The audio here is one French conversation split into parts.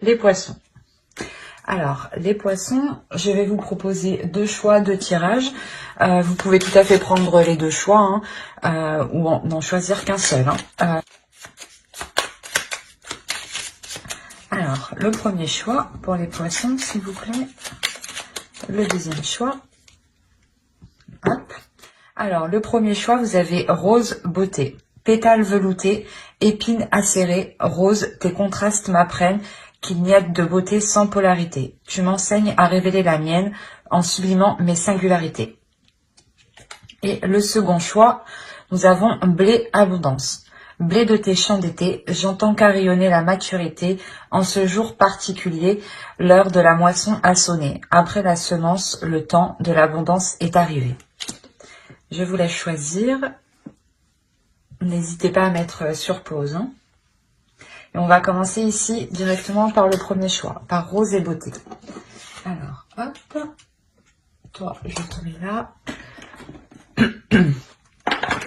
Les poissons. Alors, les poissons, je vais vous proposer deux choix de tirage. Vous pouvez tout à fait prendre les deux choix ou n'en choisir qu'un seul. Alors, le premier choix pour les poissons, s'il vous plaît. Le deuxième choix. Hop. Alors, le premier choix, vous avez rose beauté. Pétales veloutés, épines acérées, rose, tes contrastes m'apprennent qu'il n'y a de beauté sans polarité. Tu m'enseignes à révéler la mienne en sublimant mes singularités. Et le second choix, nous avons blé abondance. Blé de tes champs d'été, j'entends carillonner la maturité. En ce jour particulier, l'heure de la moisson a sonné. Après la semence, le temps de l'abondance est arrivé. Je vous laisse choisir. N'hésitez pas à mettre sur pause. Et on va commencer ici directement par le premier choix, par rose et beauté. Alors, hop. Toi, je te mets là.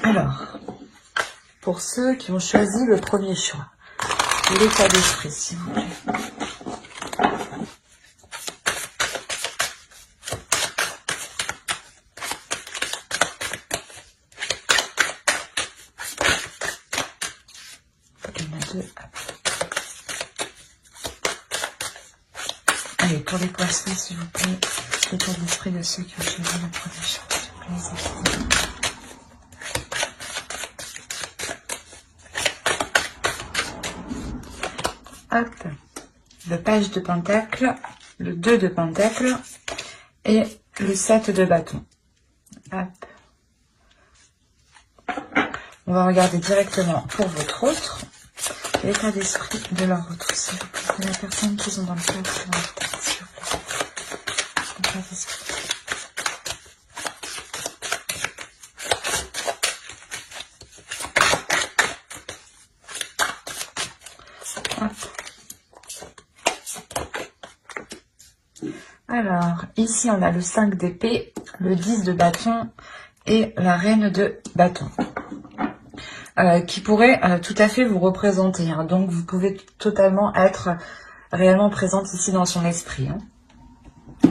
Alors, pour ceux qui ont choisi le premier choix, l'état d'esprit, s'il vous plaît. Il y en a deux. Allez, pour les poissons, s'il vous plaît, l'état d'esprit de ceux qui ont choisi le premier choix. Hop, le page de pentacle, le 2 de pentacle et le 7 de bâton. Hop. On va regarder directement pour votre autre l'état d'esprit de leur autre, s'il vous plaît, de la personne qu'ils ont dans le cœur, dans leur tête, s'il vous plaît. L'état d'esprit. Alors, ici, on a le 5 d'épée, le 10 de bâton et la reine de bâton. Qui pourrait tout à fait vous représenter. Donc, vous pouvez totalement être réellement présente ici dans son esprit.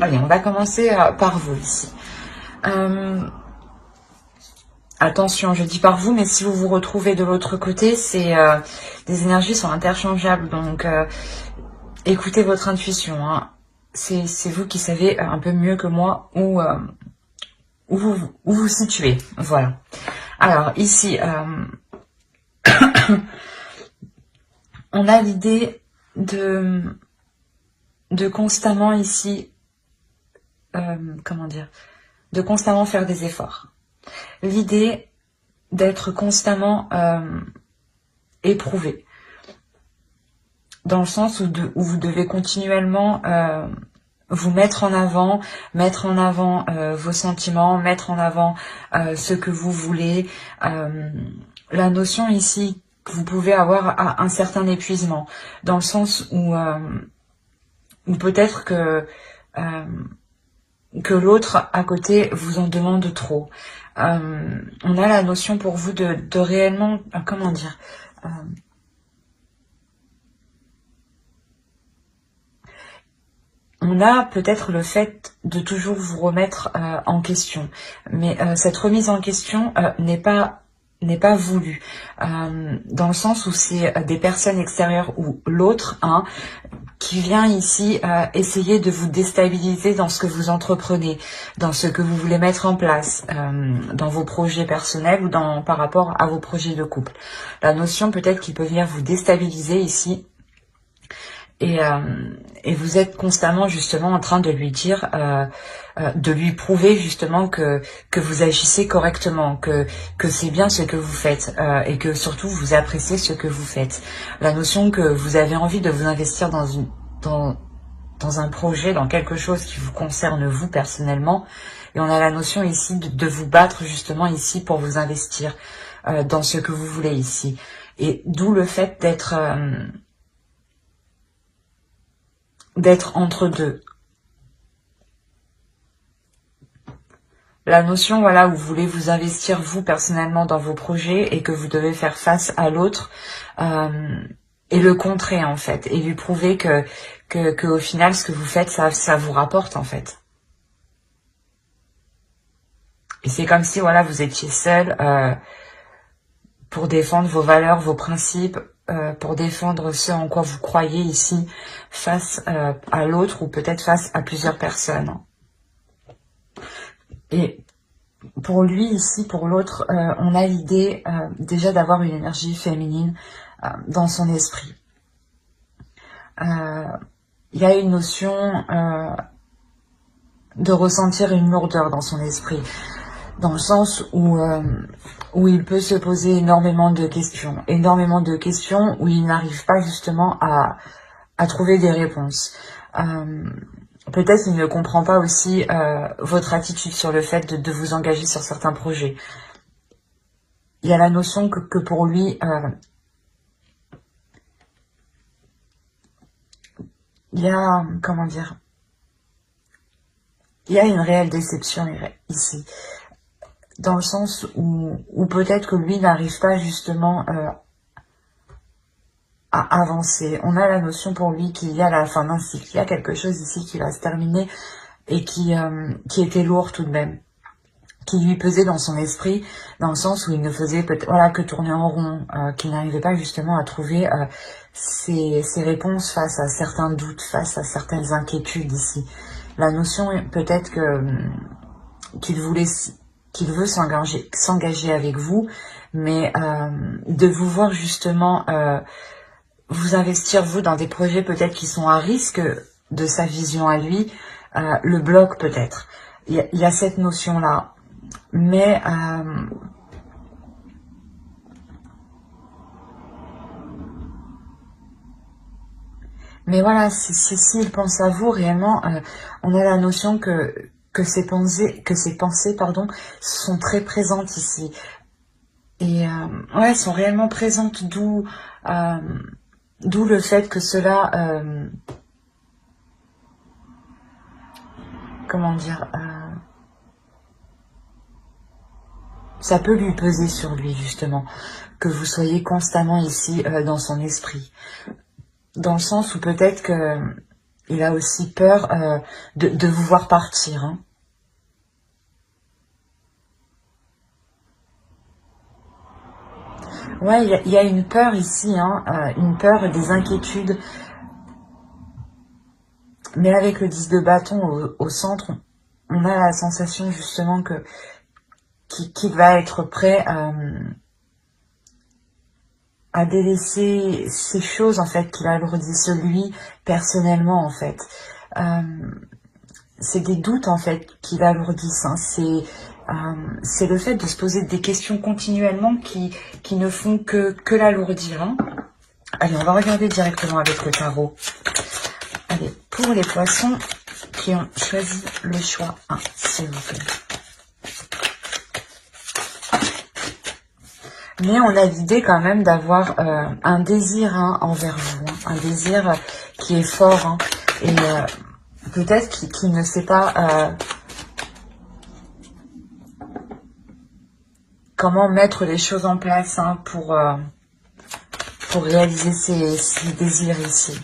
Allez, on va commencer par vous ici. Attention, je dis par vous, mais si vous vous retrouvez de l'autre côté, les énergies sont interchangeables. Donc, écoutez votre intuition. C'est vous qui savez un peu mieux que moi où vous situez. Voilà. Alors, ici, on a l'idée de constamment ici, comment dire, de constamment faire des efforts. L'idée d'être constamment éprouvé. Dans le sens où vous devez continuellement vous mettre en avant vos sentiments, mettre en avant ce que vous voulez. La notion ici que vous pouvez avoir un certain épuisement, dans le sens où peut-être que l'autre à côté vous en demande trop. On a la notion pour vous de réellement, comment dire, on a peut-être le fait de toujours vous remettre en question, mais cette remise en question n'est pas voulue, dans le sens où c'est des personnes extérieures ou l'autre qui vient ici essayer de vous déstabiliser dans ce que vous entreprenez, dans ce que vous voulez mettre en place, dans vos projets personnels ou par rapport à vos projets de couple. La notion peut-être qu'il peut venir vous déstabiliser ici. Et vous êtes constamment justement en train de lui dire, de lui prouver justement que vous agissez correctement, que c'est bien ce que vous faites et que surtout vous appréciez ce que vous faites. La notion que vous avez envie de vous investir dans un projet, dans quelque chose qui vous concerne vous personnellement. Et on a la notion ici de vous battre justement ici pour vous investir dans ce que vous voulez ici. Et d'où le fait d'être entre deux. La notion, voilà, où vous voulez vous investir vous personnellement dans vos projets et que vous devez faire face à l'autre et le contrer en fait, et lui prouver que au final ce que vous faites ça vous rapporte en fait. Et c'est comme si voilà vous étiez seul pour défendre vos valeurs, vos principes, pour défendre ce en quoi vous croyez ici face à l'autre ou peut-être face à plusieurs personnes. Et pour lui ici, pour l'autre, on a l'idée déjà d'avoir une énergie féminine dans son esprit. Il y a une notion de ressentir une lourdeur dans son esprit, dans le sens où il peut se poser énormément de questions où il n'arrive pas justement à trouver des réponses. Peut-être qu'il ne comprend pas aussi votre attitude sur le fait de vous engager sur certains projets. Il y a la notion que pour lui, il y a, comment dire, il y a une réelle déception ici. Dans le sens où peut-être que lui n'arrive pas justement à avancer. On a la notion pour lui qu'il y a la fin d'un cycle. Il y a quelque chose ici qui va se terminer et qui était lourd tout de même, qui lui pesait dans son esprit, dans le sens où il ne faisait peut-être voilà, que tourner en rond, qu'il n'arrivait pas justement à trouver ses réponses face à certains doutes, face à certaines inquiétudes ici. La notion peut-être qu'il veut s'engager avec vous, mais de vous voir justement vous investir vous dans des projets peut-être qui sont à risque de sa vision à lui, le bloque peut-être. Il y a cette notion-là. Mais voilà, s'il pense à vous réellement, on a la notion que ces pensées pardon, sont très présentes ici. Et ouais, sont réellement présentes, d'où le fait que cela, comment dire, ça peut lui peser sur lui justement, que vous soyez constamment ici dans son esprit. Dans le sens où peut-être que il a aussi peur de vous voir partir. Hein. Ouais, il y a une peur ici, hein, une peur des inquiétudes. Mais avec le 10 de bâton au centre, on a la sensation justement qu'il va être prêt à délaisser ces choses en fait qu'il alourdissent lui personnellement en fait. C'est des doutes en fait qui l'alourdissent. Hein. C'est le fait de se poser des questions continuellement qui ne font que l'alourdir. Hein. Allez, on va regarder directement avec le tarot. Allez, pour les poissons qui ont choisi le choix 1, s'il vous plaît. Mais on a l'idée quand même d'avoir un désir envers vous, hein, un désir qui est fort, hein, et peut-être qu'il ne sait pas comment mettre les choses en place hein, pour réaliser ses désirs ici.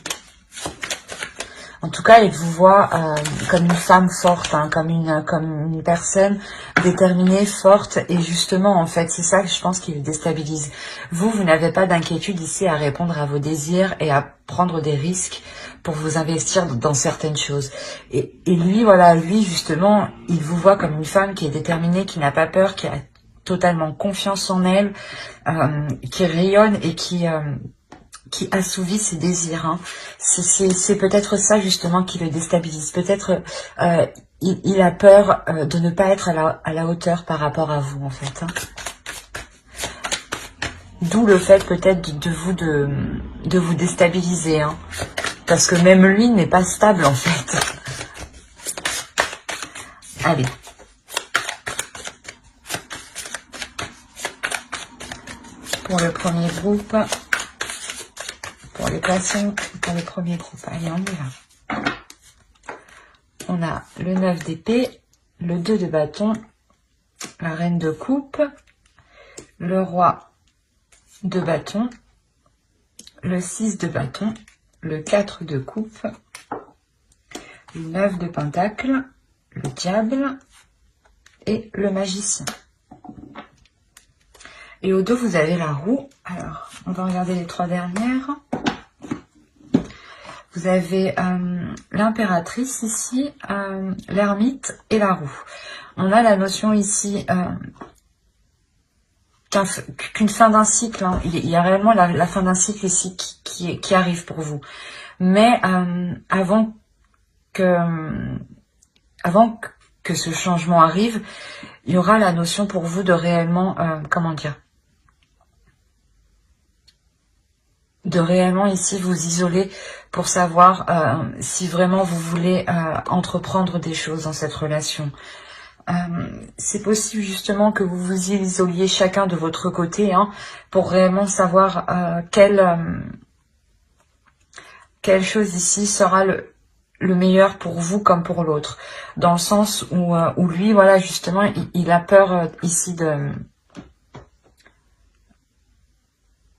En tout cas, il vous voit comme une femme forte, hein, comme une personne déterminée, forte. Et justement, en fait, c'est ça que je pense qui le déstabilise. Vous n'avez pas d'inquiétude ici à répondre à vos désirs et à prendre des risques pour vous investir dans certaines choses. Et lui, voilà, lui, justement, il vous voit comme une femme qui est déterminée, qui n'a pas peur, qui a totalement confiance en elle, qui rayonne et qui assouvit ses désirs. Hein. C'est peut-être ça justement qui le déstabilise. Peut-être il a peur de ne pas être à la hauteur par rapport à vous en fait. Hein. D'où le fait peut-être de vous déstabiliser. Hein. Parce que même lui n'est pas stable en fait. Allez. Pour le premier groupe. Pour les poissons, pour le premier groupe. Allez, on y va. On a le 9 d'épée, le 2 de bâton, la reine de coupe, le roi de bâton, le 6 de bâton, le 4 de coupe, le 9 de pentacle, le diable et le magicien. Et au dos, vous avez la roue. Alors, on va regarder les 3 dernières. Vous avez l'impératrice ici, l'ermite et la roue. On a la notion ici qu'une fin d'un cycle. Hein. Il y a réellement la fin d'un cycle ici qui arrive pour vous. Mais avant que ce changement arrive, il y aura la notion pour vous de réellement, comment dire, de réellement ici vous isoler pour savoir si vraiment vous voulez entreprendre des choses dans cette relation. C'est possible justement que vous vous isoliez chacun de votre côté hein, pour réellement savoir quelle chose ici sera le meilleur pour vous comme pour l'autre. Dans le sens où lui, voilà, justement, il a peur ici de...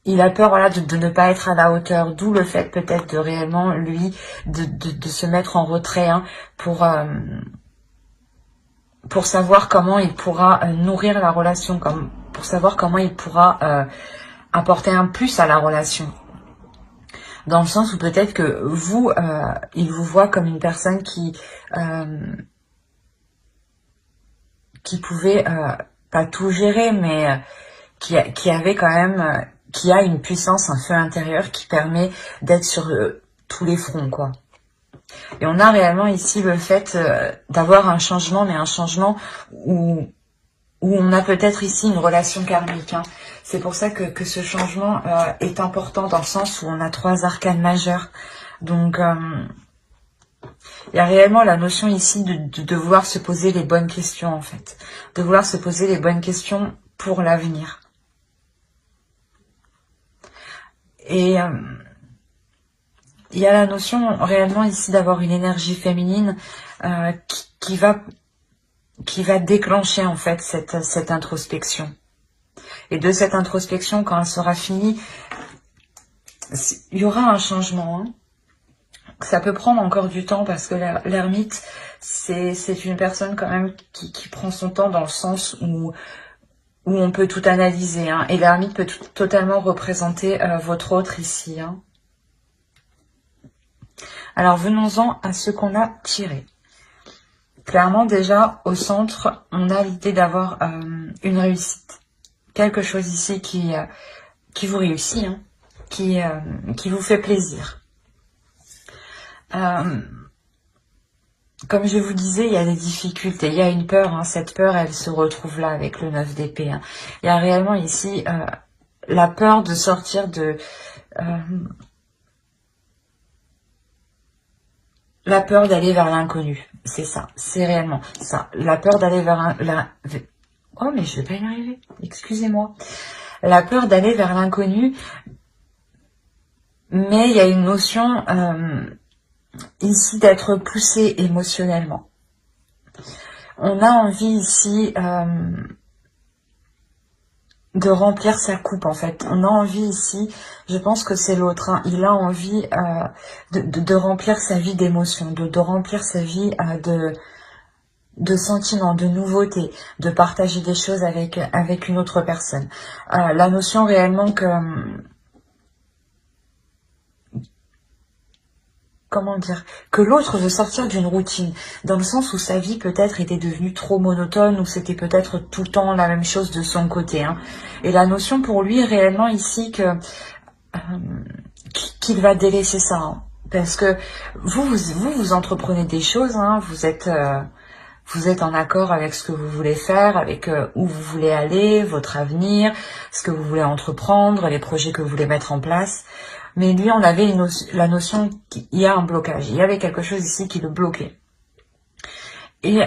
Il a peur, voilà, de ne pas être à la hauteur, d'où le fait peut-être de réellement, lui, de se mettre en retrait hein, pour savoir comment il pourra nourrir la relation, pour savoir comment il pourra apporter un plus à la relation. Dans le sens où peut-être que vous, il vous voit comme une personne qui pouvait pas tout gérer, mais qui avait quand même... qui a une puissance, un feu intérieur qui permet d'être sur tous les fronts, quoi. Et on a réellement ici le fait d'avoir un changement, mais un changement où on a peut-être ici une relation karmique. Hein. C'est pour ça que ce changement est important dans le sens où on a 3 arcanes majeures. Donc, il y a réellement la notion ici de vouloir se poser les bonnes questions, en fait. De vouloir se poser les bonnes questions pour l'avenir. Et il y a la notion réellement ici d'avoir une énergie féminine qui va déclencher en fait cette introspection. Et de cette introspection, quand elle sera finie, il y aura un changement. Hein. Ça peut prendre encore du temps parce que l'ermite, c'est une personne quand même qui prend son temps dans le sens où on peut tout analyser. Hein, et l'ermite peut totalement représenter votre autre ici. Hein. Alors venons-en à ce qu'on a tiré. Clairement déjà au centre, on a l'idée d'avoir une réussite. Quelque chose ici qui vous réussit, hein, qui vous fait plaisir. Comme je vous disais, il y a des difficultés, il y a une peur, hein, cette peur elle se retrouve là avec le 9 d'épée. Hein. Il y a réellement ici la peur de sortir de... la peur d'aller vers l'inconnu, c'est ça, c'est réellement ça. La peur d'aller vers oh mais je vais pas y arriver, excusez-moi. La peur d'aller vers l'inconnu, mais il y a une notion ici d'être poussé émotionnellement. On a envie ici de remplir sa coupe en fait. On a envie ici, je pense que c'est l'autre, hein, il a envie de remplir sa vie d'émotions, de remplir sa vie de sentiments, de nouveautés, de partager des choses avec une autre personne. La notion réellement que... comment dire, que l'autre veut sortir d'une routine, dans le sens où sa vie peut-être était devenue trop monotone, ou c'était peut-être tout le temps la même chose de son côté. Hein. Et la notion pour lui réellement ici que qu'il va délaisser ça. Hein. Parce que vous entreprenez des choses, hein, vous êtes en accord avec ce que vous voulez faire, avec où vous voulez aller, votre avenir, ce que vous voulez entreprendre, les projets que vous voulez mettre en place. Mais lui, on avait la notion qu'il y a un blocage. Il y avait quelque chose ici qui le bloquait. Et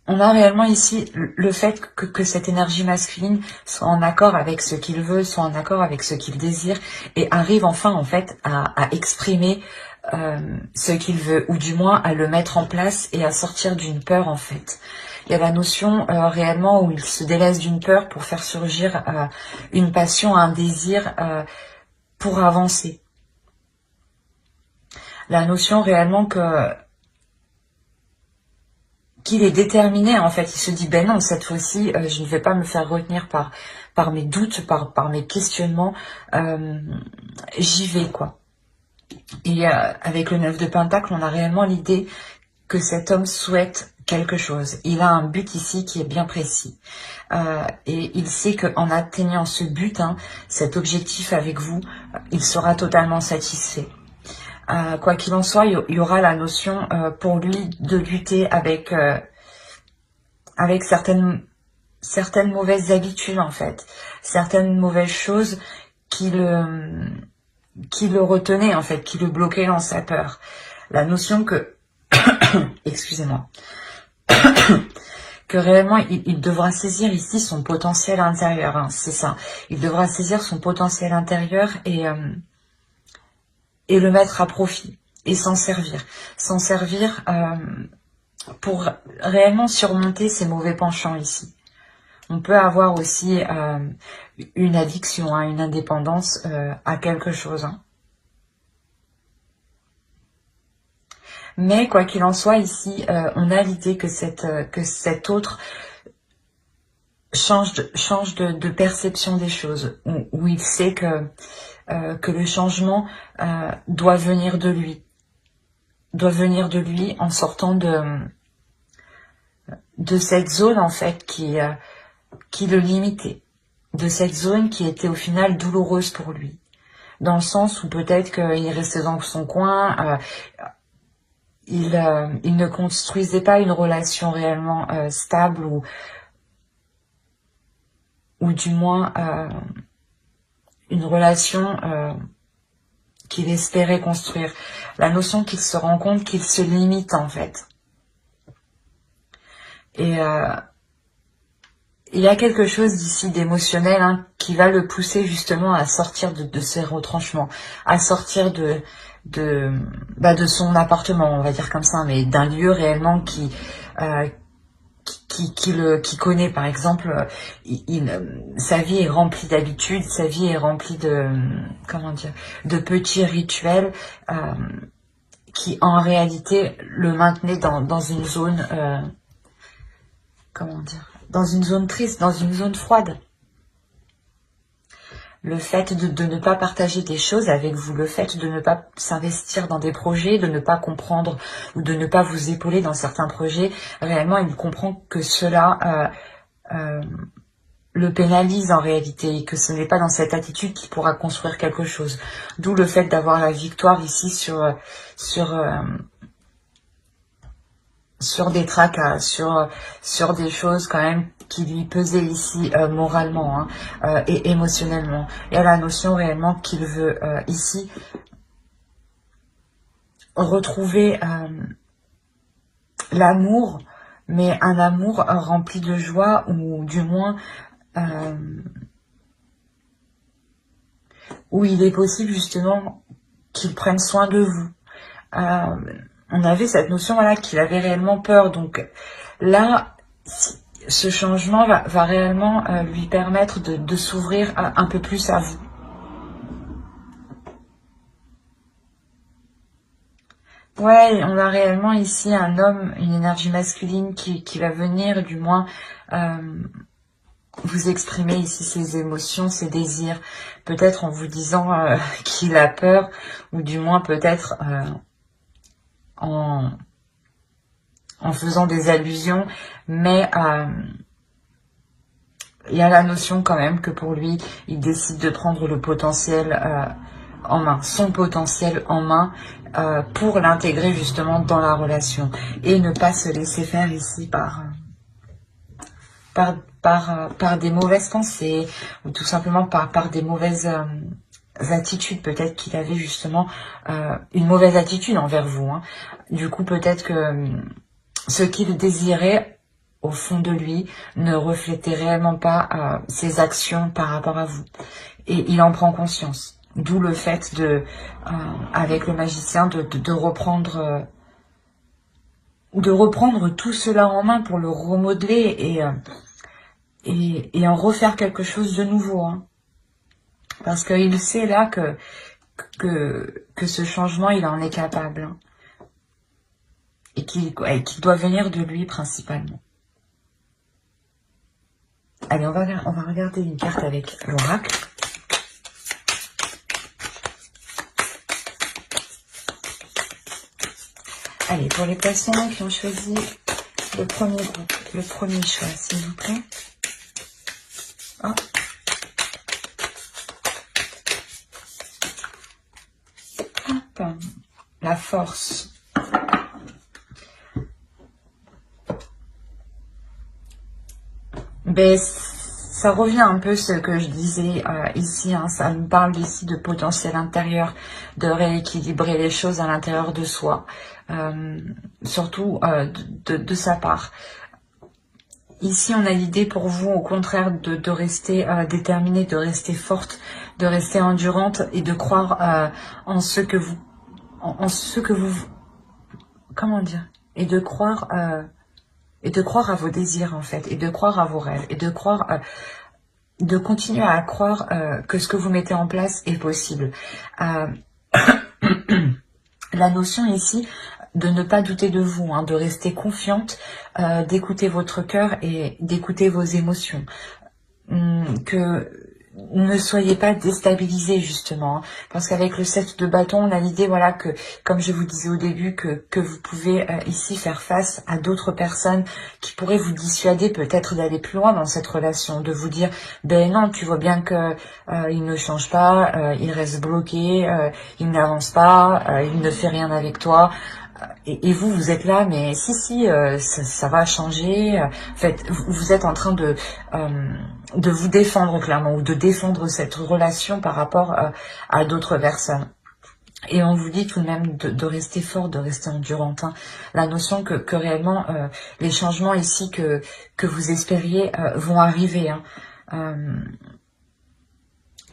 on a réellement ici le fait que cette énergie masculine soit en accord avec ce qu'il veut, soit en accord avec ce qu'il désire, et arrive enfin en fait à exprimer ce qu'il veut, ou du moins à le mettre en place et à sortir d'une peur en fait. Il y a la notion réellement où il se délaisse d'une peur pour faire surgir une passion, un désir pour avancer. La notion réellement qu'il est déterminé, en fait. Il se dit, ben non, cette fois-ci, je ne vais pas me faire retenir par mes doutes, par mes questionnements. J'y vais, quoi. Et avec le 9 de Pentacle, on a réellement l'idée que cet homme souhaite quelque chose. Il a un but ici qui est bien précis. Et il sait qu'en atteignant ce but, hein, cet objectif avec vous, il sera totalement satisfait. Quoi qu'il en soit, il y aura la notion pour lui de lutter avec certaines mauvaises habitudes, en fait. Certaines mauvaises choses qui le retenaient, en fait, qui le bloquaient dans sa peur. La notion que excusez-moi, que réellement il devra saisir ici son potentiel intérieur, hein, c'est ça. Il devra saisir son potentiel intérieur et le mettre à profit et s'en servir. S'en servir pour réellement surmonter ses mauvais penchants ici. On peut avoir aussi une addiction, hein, une indépendance à quelque chose, hein. Mais quoi qu'il en soit, ici, on a l'idée que cet autre change de perception des choses, où il sait que le changement doit venir de lui. Doit venir de lui en sortant de cette zone, en fait, qui le limitait. De cette zone qui était au final douloureuse pour lui. Dans le sens où peut-être qu'il restait dans son coin, il ne construisait pas une relation réellement stable ou du moins une relation qu'il espérait construire. La notion qu'il se rend compte qu'il se limite, en fait. Et il y a quelque chose d'ici d'émotionnel, hein, qui va le pousser justement à sortir de ses retranchements, à sortir de son appartement, on va dire comme ça, mais d'un lieu réellement qui connaît. Par exemple, sa vie est remplie d'habitudes, sa vie est remplie de petits rituels qui en réalité le maintenaient dans une zone dans une zone triste, dans une zone froide. Le fait de ne pas partager des choses avec vous, le fait de ne pas s'investir dans des projets, de ne pas comprendre ou de ne pas vous épauler dans certains projets, réellement il comprend que cela le pénalise en réalité et que ce n'est pas dans cette attitude qu'il pourra construire quelque chose. D'où le fait d'avoir la victoire ici sur des tracas, sur des choses quand même qui lui pesaient ici moralement, hein, et émotionnellement. Il y a la notion réellement qu'il veut ici retrouver l'amour, mais un amour rempli de joie, ou du moins où il est possible justement qu'il prenne soin de vous. On avait cette notion, voilà, qu'il avait réellement peur. Donc là, ce changement va réellement lui permettre de s'ouvrir un peu plus à vous. Ouais, on a réellement ici un homme, une énergie masculine qui va venir, du moins, vous exprimer ici ses émotions, ses désirs. Peut-être en vous disant qu'il a peur, ou du moins peut-être en faisant des allusions, mais il y a la notion quand même que pour lui, il décide de prendre le potentiel en main, son potentiel en main, pour l'intégrer justement dans la relation et ne pas se laisser faire ici par des mauvaises pensées, ou tout simplement par des mauvaises attitudes. Peut-être qu'il avait justement une mauvaise attitude envers vous, hein. Du coup, peut-être que ce qu'il désirait au fond de lui ne reflétait réellement pas ses actions par rapport à vous. Et il en prend conscience. D'où le fait avec le magicien, de reprendre tout cela en main pour le remodeler et en refaire quelque chose de nouveau, hein. Parce qu'il sait là que ce changement, il en est capable. Hein. Et qu'il doit venir de lui principalement. Allez, on va regarder une carte avec l'oracle. Allez, pour les poissons qui ont choisi le premier groupe, le premier choix, s'il vous plaît. Oh. Hop. La force. Ben, ça revient un peu ce que je disais ici, hein, ça nous parle ici de potentiel intérieur, de rééquilibrer les choses à l'intérieur de soi, surtout de sa part. Ici, on a l'idée pour vous, au contraire, de rester déterminée, de rester forte, de rester endurante et de croire en ce que vous, comment dire, et de croire à vos désirs en fait, et de croire à vos rêves, et de croire, de continuer à croire que ce que vous mettez en place est possible. La notion ici de ne pas douter de vous, hein, de rester confiante, d'écouter votre cœur et d'écouter vos émotions. Que ne soyez pas déstabilisés justement, hein, parce qu'avec le 7 de bâton, on a l'idée, voilà, que comme je vous disais au début, que vous pouvez ici faire face à d'autres personnes qui pourraient vous dissuader peut-être d'aller plus loin dans cette relation, de vous dire, ben non, tu vois bien que il ne change pas, il reste bloqué, il n'avance pas, il ne fait rien avec toi. Et vous, vous êtes là, mais si, ça va changer. En fait, vous êtes en train de vous défendre clairement, ou de défendre cette relation par rapport à d'autres personnes. Et on vous dit tout de même de rester fort, de rester endurante. Hein. La notion que réellement, les changements ici que vous espériez vont arriver. Hein.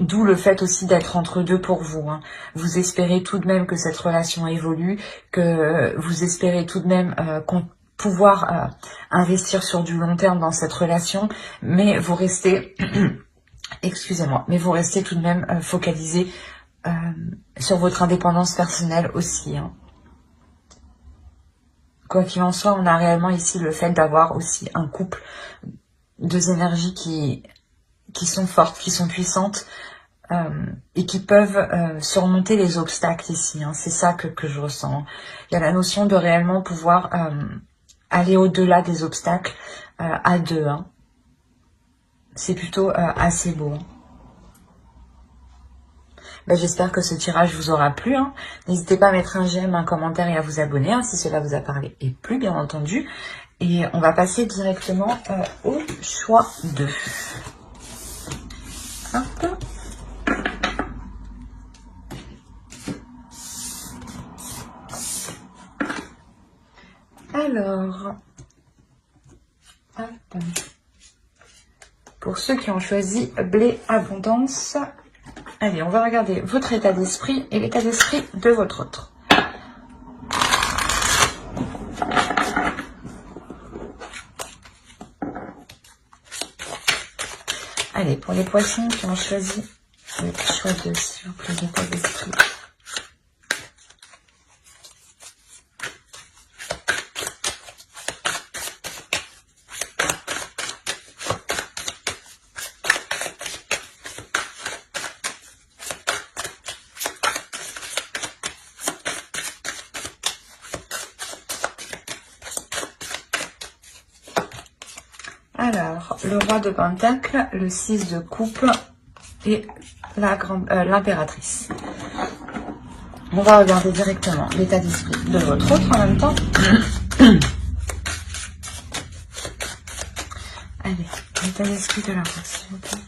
D'où le fait aussi d'être entre deux pour vous. Hein. Vous espérez tout de même que cette relation évolue, que vous espérez tout de même pouvoir investir sur du long terme dans cette relation, mais vous restez, excusez-moi, mais vous restez tout de même focalisé sur votre indépendance personnelle aussi. Hein. Quoi qu'il en soit, on a réellement ici le fait d'avoir aussi un couple, deux énergies qui sont fortes, qui sont puissantes, et qui peuvent surmonter les obstacles ici. Hein. C'est ça que je ressens. Il y a la notion de réellement pouvoir aller au-delà des obstacles à deux. Hein. C'est plutôt assez beau. Hein. Ben, j'espère que ce tirage vous aura plu. Hein. N'hésitez pas à mettre un j'aime, un commentaire et à vous abonner hein, si cela vous a parlé et plu, bien entendu. Et on va passer directement au choix 2. Hop. Alors, hop. Pour ceux qui ont choisi blé abondance, allez, on va regarder votre état d'esprit et l'état d'esprit de votre autre. Allez, pour les poissons qui ont choisi le choix 2, s'il vous plaît, l'état d'esprit. Alors, le roi de Pentacle, le 6 de coupe et l'impératrice. On va regarder directement l'état d'esprit de votre autre en même temps. Allez, l'état d'esprit de la vôtre, s'il vous plaît.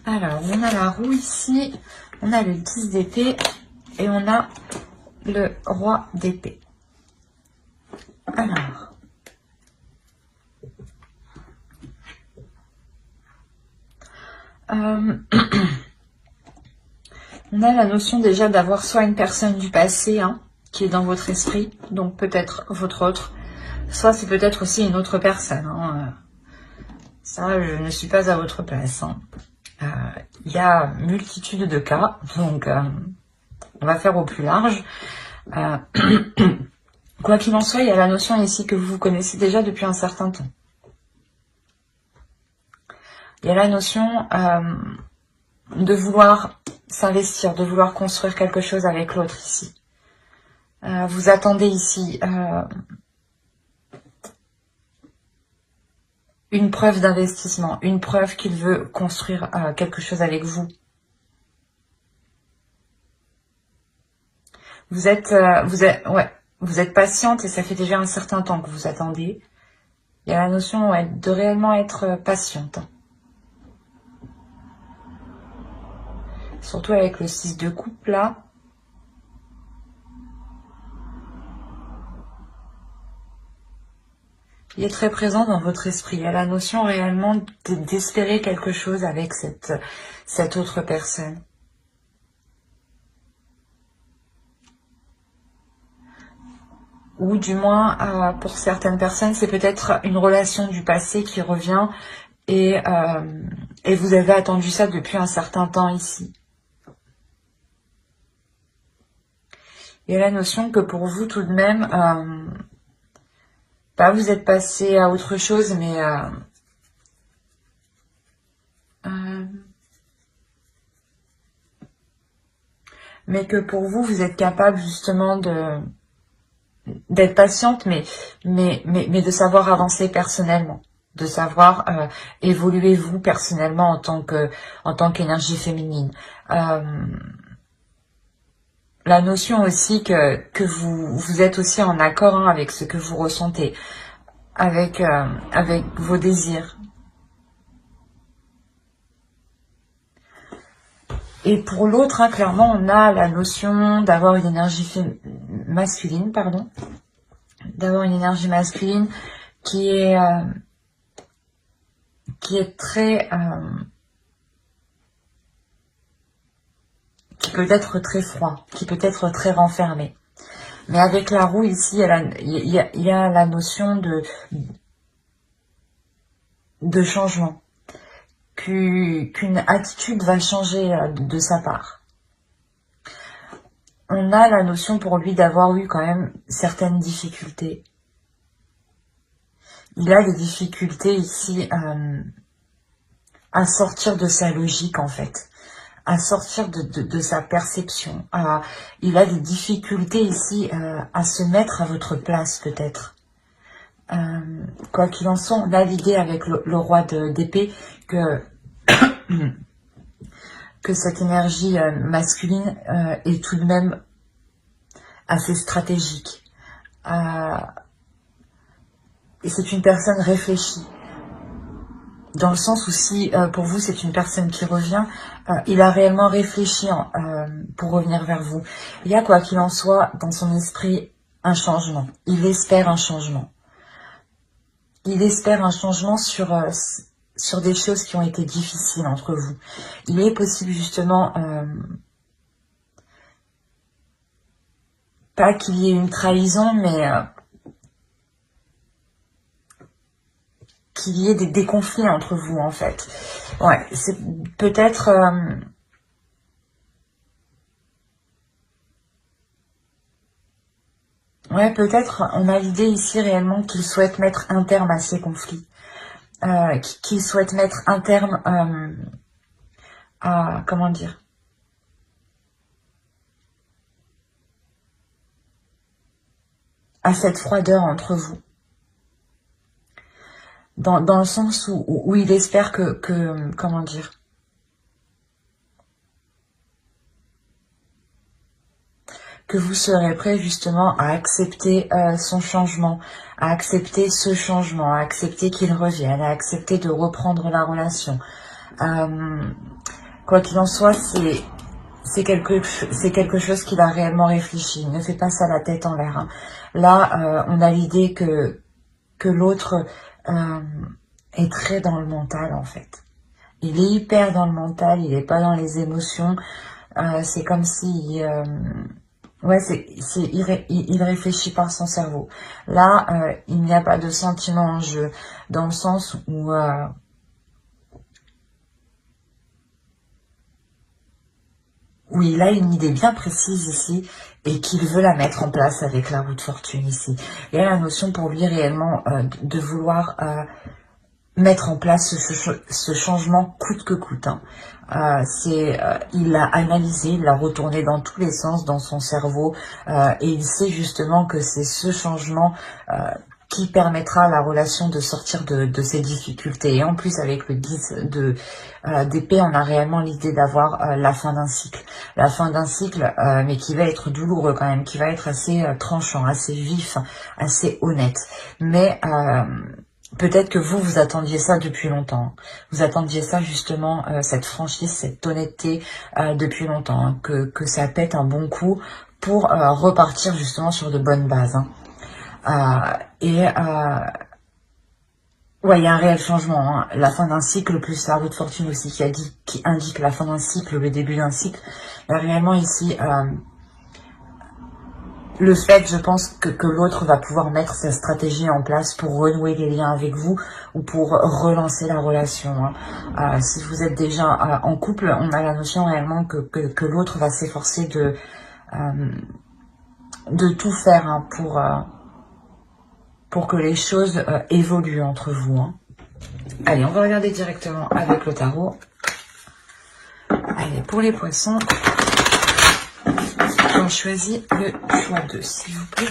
Alors, on a la roue ici, on a le 10 d'épée et on a le roi d'épée. Alors, on a la notion déjà d'avoir soit une personne du passé hein, qui est dans votre esprit, donc peut-être votre autre, Soit c'est peut-être aussi une autre personne. Hein. Ça, je ne suis pas à votre place. Hein. Il y a multitude de cas, donc on va faire au plus large. Quoi qu'il en soit, il y a la notion ici que vous connaissez déjà depuis un certain temps. Il y a la notion de vouloir s'investir, de vouloir construire quelque chose avec l'autre ici. Vous attendez ici une preuve d'investissement, une preuve qu'il veut construire quelque chose avec vous. Vous êtes patiente et ça fait déjà un certain temps que vous attendez. Il y a la notion de réellement être patiente. Surtout avec le 6 de coupe là. Il est très présent dans votre esprit. Il y a la notion réellement d'espérer quelque chose avec cette autre personne. Ou du moins, pour certaines personnes, c'est peut-être une relation du passé qui revient et vous avez attendu ça depuis un certain temps ici. Il y a la notion que pour vous, tout de même, vous êtes passé à autre chose, mais que pour vous, vous êtes capable justement d'être patiente, mais de savoir avancer personnellement, de savoir évoluer vous personnellement en tant qu'énergie féminine. La notion aussi que vous êtes aussi en accord avec ce que vous ressentez, avec vos désirs. Et pour l'autre, clairement, on a la notion d'avoir une énergie masculine, d'avoir une énergie masculine qui est très, qui peut être très froid, qui peut être très renfermé. Mais avec la roue ici, il y a la notion de changement. Qu'une attitude va changer de sa part. On a la notion pour lui d'avoir eu quand même certaines difficultés. Il a des difficultés ici à sortir de sa logique en fait, à sortir de sa perception. Il a des difficultés ici à se mettre à votre place peut-être. Quoi qu'il en soit, on a l'idée avec le roi d'épée que cette énergie masculine est tout de même assez stratégique. Et c'est une personne réfléchie. Dans le sens où si pour vous c'est une personne qui revient, il a réellement réfléchi pour revenir vers vous. Il y a quoi qu'il en soit dans son esprit un changement. Il espère un changement. Il espère un changement sur des choses qui ont été difficiles entre vous. Il est possible justement, pas qu'il y ait une trahison, mais qu'il y ait des conflits entre vous en fait. Ouais, c'est peut-être... ouais, peut-être on a l'idée ici réellement qu'il souhaite mettre un terme à ces conflits. Qu'il souhaite mettre un terme à, comment dire, à cette froideur entre vous. Dans le sens où il espère que comment dire, que vous serez prêt justement à accepter son changement, à accepter ce changement, à accepter qu'il revienne, à accepter de reprendre la relation. Quoi qu'il en soit, c'est quelque chose qu'il a réellement réfléchi. Ne fait pas ça la tête en l'air. Hein. Là, on a l'idée que l'autre est très dans le mental en fait. Il est hyper dans le mental, il n'est pas dans les émotions. C'est comme si Ouais, il réfléchit par son cerveau. Là, il n'y a pas de sentiment en jeu, dans le sens où il a une idée bien précise ici et qu'il veut la mettre en place avec la roue de fortune ici. Il y a la notion pour lui réellement de vouloir mettre en place ce changement coûte que coûte. Hein. Il l'a analysé, il l'a retourné dans tous les sens dans son cerveau et il sait justement que c'est ce changement qui permettra à la relation de sortir de ses difficultés. Et en plus, avec le 10 d'épée, on a réellement l'idée d'avoir la fin d'un cycle. La fin d'un cycle, mais qui va être douloureux quand même, qui va être assez tranchant, assez vif, assez honnête. Mais peut-être que vous attendiez ça depuis longtemps. Vous attendiez ça justement, cette franchise, cette honnêteté depuis longtemps. Hein, que ça pète un bon coup pour repartir justement sur de bonnes bases. Hein. Ouais, il y a un réel changement. Hein. La fin d'un cycle, plus la roue de fortune aussi qui indique la fin d'un cycle, le début d'un cycle. Il y a réellement ici le fait, je pense, que l'autre va pouvoir mettre sa stratégie en place pour renouer les liens avec vous ou pour relancer la relation. Hein. Si vous êtes déjà en couple, on a la notion réellement que l'autre va s'efforcer de tout faire hein, pour que les choses évoluent entre vous. Hein. Allez, on va regarder directement avec le tarot. Allez, pour les poissons, on choisit le choix 2, s'il vous plaît.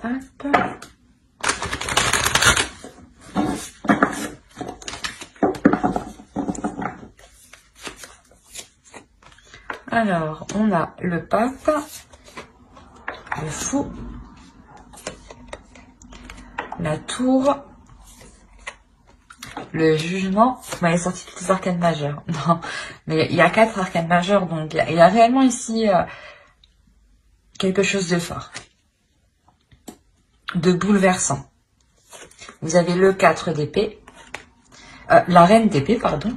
Hop. Alors, on a le pape, le fou, la tour, le jugement. Vous m'avez sorti toutes les arcanes majeures. Non, mais il y a 4 arcanes majeures, donc il y a réellement ici quelque chose de fort, de bouleversant. Vous avez le 4 d'épée, la reine d'épée, pardon,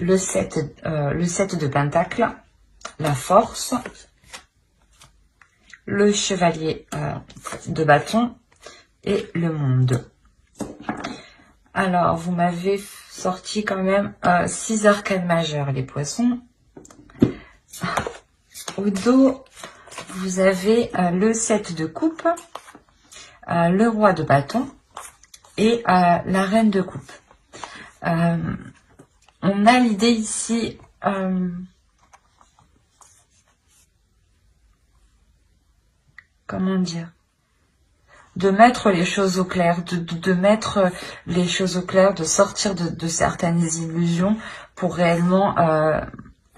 le 7 de pentacle, la force, le chevalier de bâton et le monde. Alors, vous m'avez sorti quand même 6 arcanes majeures, les poissons. Au dos, vous avez le 7 de coupe, le roi de bâton et la reine de coupe. On a l'idée ici comment dire, de mettre les choses au clair, de mettre les choses au clair, de sortir de certaines illusions pour réellement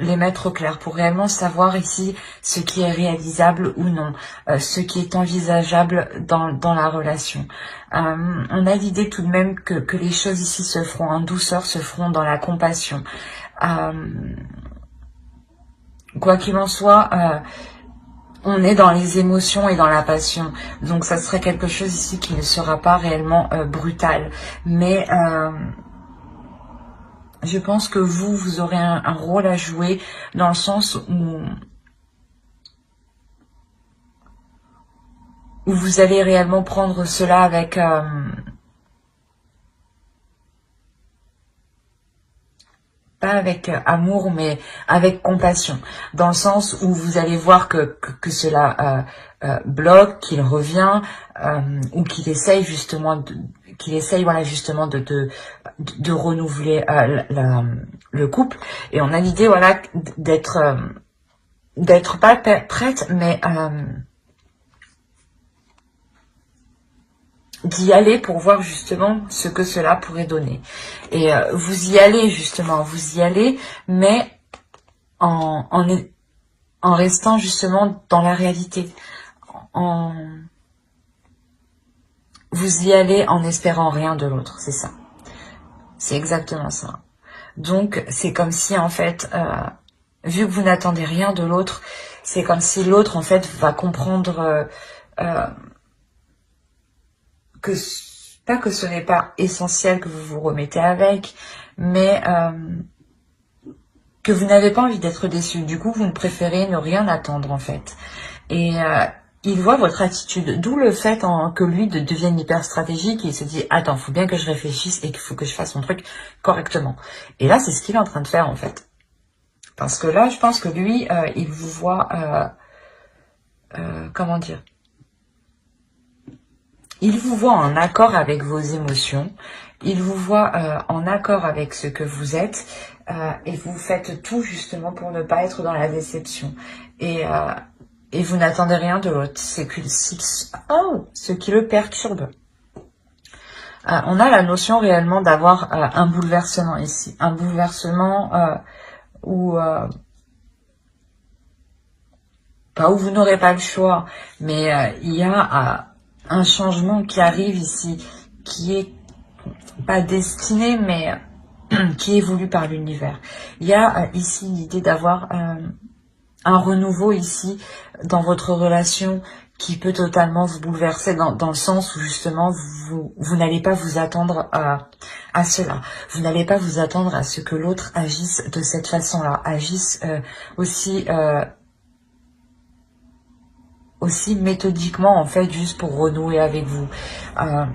les mettre au clair, pour réellement savoir ici ce qui est réalisable ou non, ce qui est envisageable dans la relation. On a l'idée tout de même que les choses ici se feront en douceur, se feront dans la compassion. Quoi qu'il en soit, on est dans les émotions et dans la passion. Donc ça serait quelque chose ici qui ne sera pas réellement brutal. Mais je pense que vous aurez un rôle à jouer dans le sens où vous allez réellement prendre cela avec pas avec amour, mais avec compassion, dans le sens où vous allez voir que cela bloque, qu'il revient, ou qu'il essaye justement voilà justement de renouveler le couple. Et on a l'idée voilà d'être pas prête, mais d'y aller pour voir justement ce que cela pourrait donner. Et vous y allez justement, vous y allez, mais en restant justement dans la réalité. Vous y allez en espérant rien de l'autre, c'est ça. C'est exactement ça. Donc c'est comme si en fait vu que vous n'attendez rien de l'autre, c'est comme si l'autre, en fait, va comprendre que, pas que ce n'est pas essentiel que vous vous remettez avec, mais que vous n'avez pas envie d'être déçu. Du coup, vous ne préférez ne rien attendre, en fait. Et il voit votre attitude, d'où le fait que lui devienne hyper stratégique et il se dit « Attends, faut bien que je réfléchisse et qu'il faut que je fasse mon truc correctement. » Et là, c'est ce qu'il est en train de faire, en fait. Parce que là, je pense que lui, il vous voit... comment dire? Il vous voit en accord avec vos émotions. Il vous voit en accord avec ce que vous êtes. Et vous faites tout, justement, pour ne pas être dans la déception. Et vous n'attendez rien de l'autre. C'est ce qui le perturbe. On a la notion réellement d'avoir un bouleversement ici. Un bouleversement où vous n'aurez pas le choix, mais il y a un changement qui arrive ici, qui est pas destiné, mais qui est voulu par l'univers. Il y a ici l'idée d'avoir un renouveau ici dans votre relation qui peut totalement vous bouleverser dans le sens où justement vous n'allez pas vous attendre à cela. Vous n'allez pas vous attendre à ce que l'autre agisse de cette façon-là, agisse aussi méthodiquement en fait, juste pour renouer avec vous.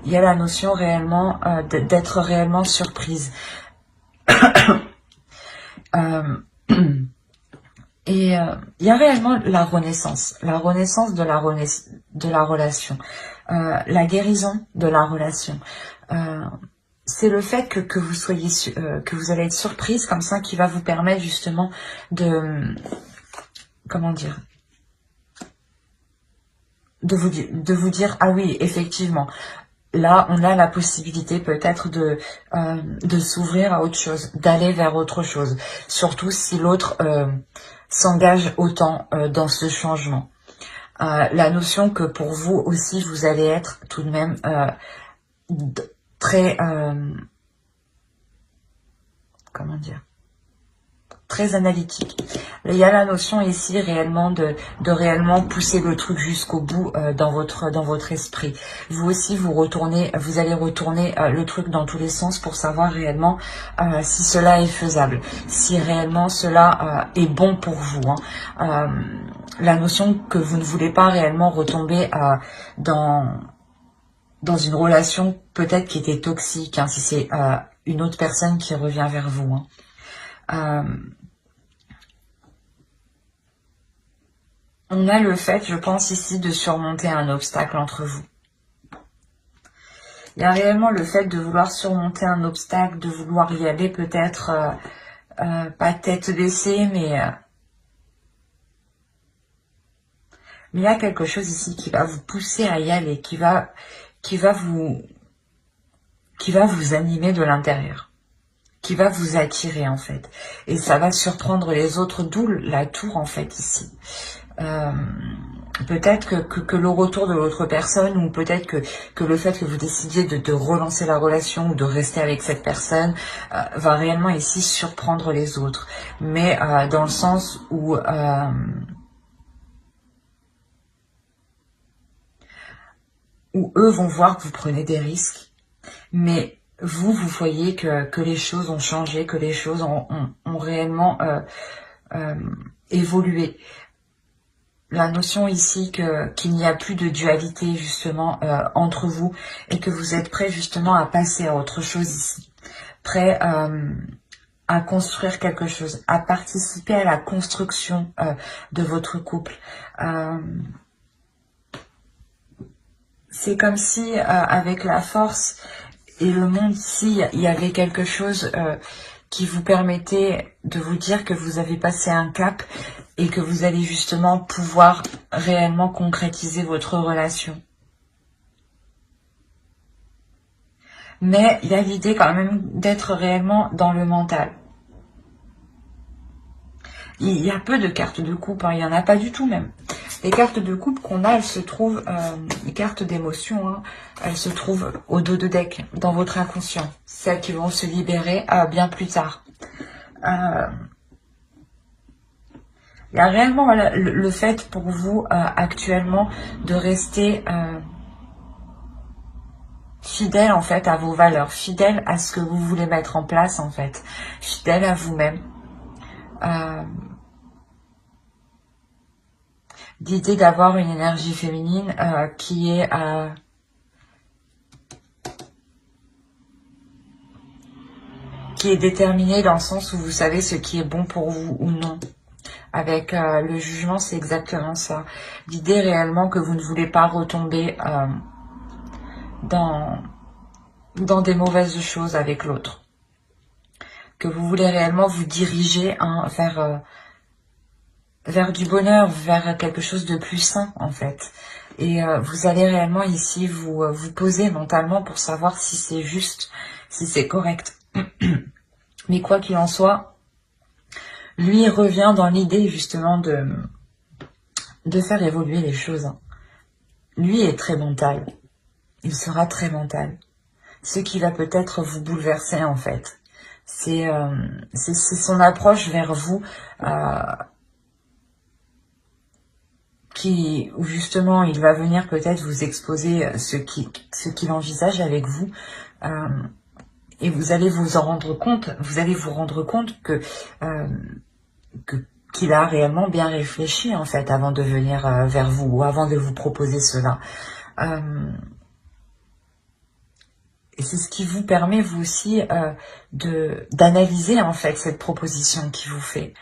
Il y a la notion réellement d'être réellement surprise. Et il y a réellement la renaissance de la relation, la guérison de la relation. C'est le fait que vous soyez que vous allez être surprise comme ça qui va vous permettre justement de comment dire, de vous dire ah oui effectivement là on a la possibilité peut-être de s'ouvrir à autre chose, d'aller vers autre chose, surtout si l'autre s'engage autant dans ce changement. La notion que pour vous aussi vous allez être tout de même très comment dire, très analytique. Il y a la notion ici réellement de réellement pousser le truc jusqu'au bout dans votre esprit. Vous aussi vous allez retourner le truc dans tous les sens pour savoir réellement si cela est faisable, si réellement cela est bon pour vous. La notion que vous ne voulez pas réellement retomber dans une relation peut-être qui était toxique, si c'est une autre personne qui revient vers vous. On a le fait, je pense ici, de surmonter un obstacle entre vous. Il y a réellement le fait de vouloir surmonter un obstacle, de vouloir y aller peut-être, pas tête baissée, mais il y a quelque chose ici qui va vous pousser à y aller, qui va vous animer de l'intérieur, qui va vous attirer en fait. Et ça va surprendre les autres, d'où la tour en fait ici. Peut-être que le retour de l'autre personne, ou peut-être que le fait que vous décidiez de relancer la relation ou de rester avec cette personne va réellement ici surprendre les autres, mais dans le sens où eux vont voir que vous prenez des risques, mais vous voyez que les choses ont changé, que les choses ont réellement évolué. La notion ici qu'il n'y a plus de dualité justement entre vous et que vous êtes prêt justement à passer à autre chose ici. Prêt à construire quelque chose, à participer à la construction de votre couple. C'est comme si avec la force et le monde ici, il y avait quelque chose qui vous permettait de vous dire que vous avez passé un cap et que vous allez justement pouvoir réellement concrétiser votre relation. Mais il y a l'idée quand même d'être réellement dans le mental. Il y a peu de cartes de coupe, il n'y en a pas du tout même. Les cartes de coupe qu'on a, elles se trouvent, les cartes d'émotion, elles se trouvent au dos de deck, dans votre inconscient. Celles qui vont se libérer bien plus tard. Il y a réellement voilà, le fait pour vous actuellement de rester fidèle en fait à vos valeurs, fidèle à ce que vous voulez mettre en place en fait, fidèle à vous-même. L'idée d'avoir une énergie féminine qui est déterminée dans le sens où vous savez ce qui est bon pour vous ou non. Avec le jugement, c'est exactement ça. L'idée réellement que vous ne voulez pas retomber dans des mauvaises choses avec l'autre. Que vous voulez réellement vous diriger vers du bonheur, vers quelque chose de plus sain en fait. Et vous allez réellement ici vous poser mentalement pour savoir si c'est juste, si c'est correct. Mais quoi qu'il en soit, lui revient dans l'idée justement de faire évoluer les choses. Lui est très mental. Il sera très mental. Ce qui va peut-être vous bouleverser en fait. C'est son approche vers vous où justement il va venir peut-être vous exposer ce qu'il envisage avec vous. Et vous allez vous en rendre compte, vous allez vous rendre compte qu'il a réellement bien réfléchi en fait avant de venir vers vous ou avant de vous proposer cela. Et c'est ce qui vous permet vous aussi d'analyser en fait cette proposition qu'il vous fait.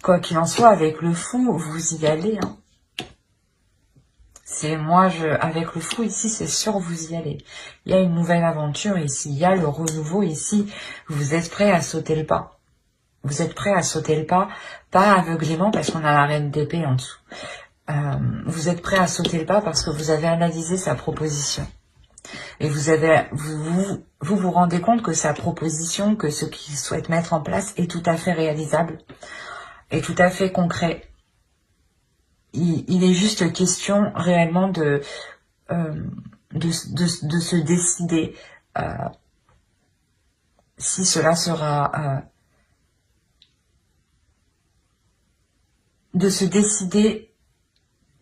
Quoi qu'il en soit, avec le fou, vous y allez. Hein. C'est avec le fou ici, c'est sûr, vous y allez. Il y a une nouvelle aventure ici, il y a le renouveau ici. Vous êtes prêt à sauter le pas. Vous êtes prêt à sauter le pas, pas aveuglément parce qu'on a la reine d'épée en dessous. Vous êtes prêt à sauter le pas parce que vous avez analysé sa proposition. Et vous rendez compte que sa proposition, que ce qu'il souhaite mettre en place est tout à fait réalisable, est tout à fait concret. Il est juste question réellement de se décider si cela sera... de se décider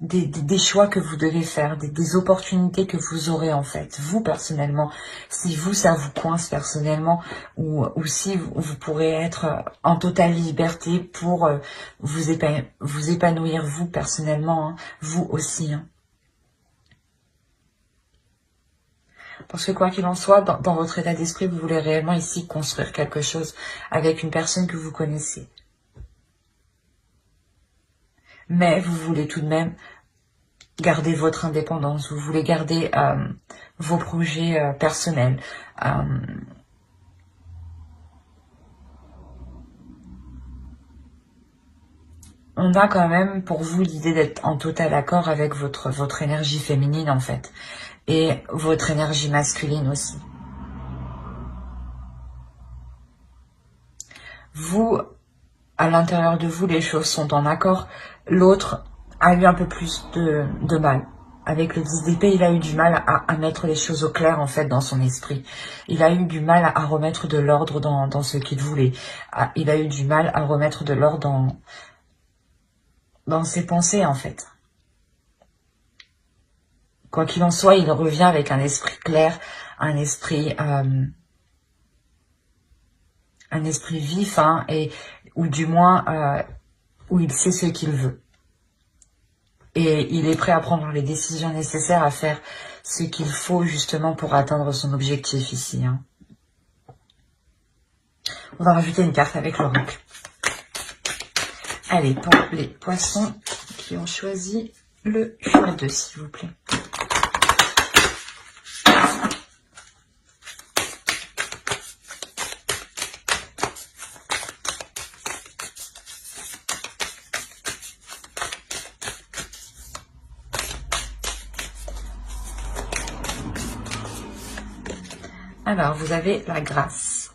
des choix que vous devez faire, des opportunités que vous aurez en fait, vous personnellement, si vous ça vous coince personnellement ou si vous pourrez être en totale liberté pour vous épanouir vous personnellement, hein, vous aussi. Hein. Parce que quoi qu'il en soit, dans votre état d'esprit, vous voulez réellement ici construire quelque chose avec une personne que vous connaissez. Mais vous voulez tout de même garder votre indépendance, vous voulez garder vos projets personnels. On a quand même pour vous l'idée d'être en total accord avec votre énergie féminine en fait, et votre énergie masculine aussi. Vous, à l'intérieur de vous, les choses sont en accord. L'autre a eu un peu plus de mal. Avec le 10 d'épée, il a eu du mal à mettre les choses au clair, en fait, dans son esprit. Il a eu du mal à remettre de l'ordre dans ce qu'il voulait. Il a eu du mal à remettre de l'ordre dans ses pensées, en fait. Quoi qu'il en soit, il revient avec un esprit clair, un esprit vif, hein, ou du moins où il sait ce qu'il veut. Et il est prêt à prendre les décisions nécessaires, à faire ce qu'il faut justement pour atteindre son objectif ici. Hein. On va rajouter une carte avec l'oracle. Allez, pour les poissons qui ont choisi le choix 2, s'il vous plaît. Alors, vous avez la grâce.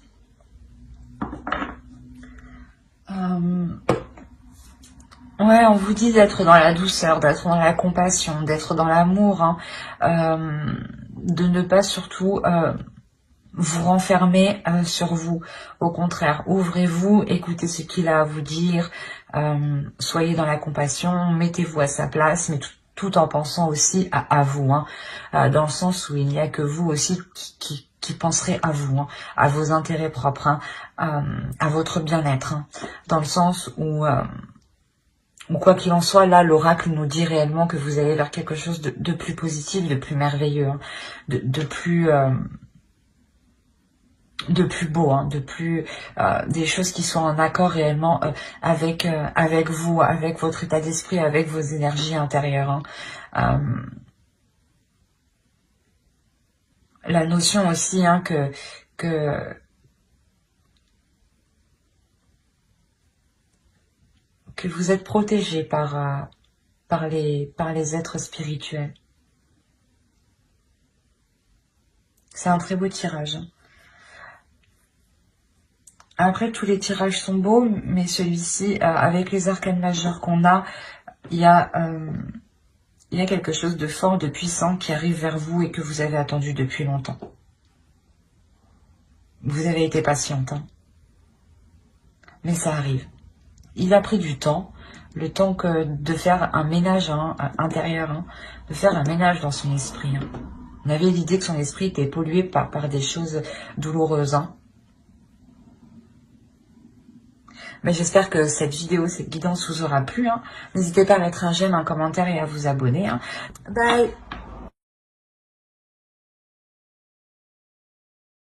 Ouais, on vous dit d'être dans la douceur, d'être dans la compassion, d'être dans l'amour, hein, de ne pas surtout vous renfermer sur vous. Au contraire, ouvrez-vous, écoutez ce qu'il a à vous dire, Soyez dans la compassion, mettez-vous à sa place, mais tout en pensant aussi à vous, hein, dans le sens où il n'y a que vous aussi qui penserez à vous, hein, à vos intérêts propres, hein, à votre bien-être, hein, dans le sens où quoi qu'il en soit, là, l'oracle nous dit réellement que vous allez vers quelque chose de plus positif, de plus merveilleux, hein, de plus beau, hein, des choses qui sont en accord réellement avec vous, avec votre état d'esprit, avec vos énergies intérieures, hein. La notion aussi, hein, que vous êtes protégé par les êtres spirituels. C'est un très beau tirage. Après, tous les tirages sont beaux, mais celui-ci, avec les arcanes majeurs qu'on a, il y a quelque chose de fort, de puissant qui arrive vers vous et que vous avez attendu depuis longtemps. Vous avez été patiente, hein, mais ça arrive. Il a pris du temps, le temps de faire un ménage, hein, intérieur, hein, de faire un ménage dans son esprit, hein. On avait l'idée que son esprit était pollué par des choses douloureuses, hein. Mais j'espère que cette vidéo, cette guidance vous aura plu, hein. N'hésitez pas à mettre un j'aime, un commentaire et à vous abonner, hein. Bye.